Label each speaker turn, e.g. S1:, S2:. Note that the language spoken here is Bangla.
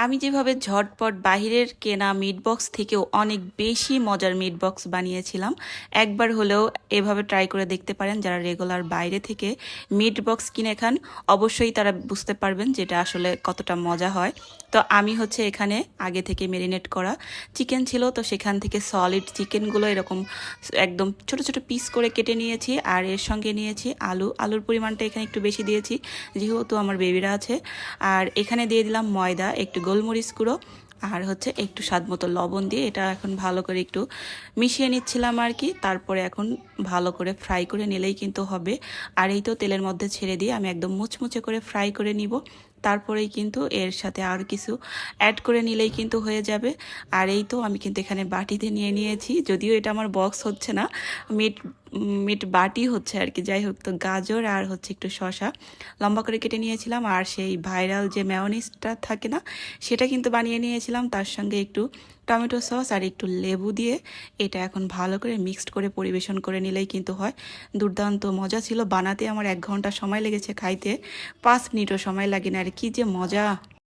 S1: আমি যেভাবে ঝটপট বাহিরের কেনা মিট বক্স থেকেও অনেক বেশি মজার মিট বক্স বানিয়েছিলাম, একবার হলেও এভাবে ট্রাই করে দেখতে পারেন। যারা রেগুলার বাইরে থেকে মিট বক্স কিনে খান অবশ্যই তারা বুঝতে পারবেন যেটা আসলে কতটা মজা হয়। তো আমি হচ্ছে এখানে আগে থেকে মেরিনেট করা চিকেন ছিল, তো সেখান থেকে সলিড চিকেনগুলো এরকম একদম ছোট ছোট পিস করে কেটে নিয়েছি। আর এর সঙ্গে নিয়েছি আলুর পরিমাণটা এখানে একটু বেশি দিয়েছি যেহেতু আমার বেবিরা আছে। আর এখানে দিয়ে দিলাম ময়দা, একটু গোলমরিচ গুঁড়ো, আর হচ্ছে একটু স্বাদ মতো লবণ দিয়ে এটা এখন ভালো করে একটু মিশিয়ে নিচ্ছিলাম আর কি। তারপরে এখন ভালো করে ফ্রাই করে নিলেই কিন্তু হবে। আর এই তো তেলের মধ্যে ছেড়ে দিয়ে আমি একদম মুচমুচে করে ফ্রাই করে নিব। তারপরেই কিন্তু এর সাথে আর কিছু অ্যাড করে নিলেই কিন্তু হয়ে যাবে। আর এই তো আমি কিন্তু এখানে বাটিতে নিয়ে নিয়েছি, যদিও এটা আমার বক্স হচ্ছে না, মিট মিট বাটি হচ্ছে আর কি। যাই হোক, তো গাজর আর হচ্ছে একটু শসা লম্বা করে কেটে নিয়েছিলাম। আর সেই ভাইরাল যে মেয়োনিজটা থাকে না, সেটা কিন্তু বানিয়ে নিয়েছিলাম। তার সঙ্গে একটু টমেটো সস আর একটু লেবু দিয়ে এটা এখন ভালো করে মিক্সড করে পরিবেশন করে নিলেই কিন্তু হয়। দুর্দান্ত মজা ছিল বানাতে। আমার 1 ঘন্টা সময় লেগেছে, খাইতে 5 মিনিটও সময় লাগে না। আর কি যে মজা!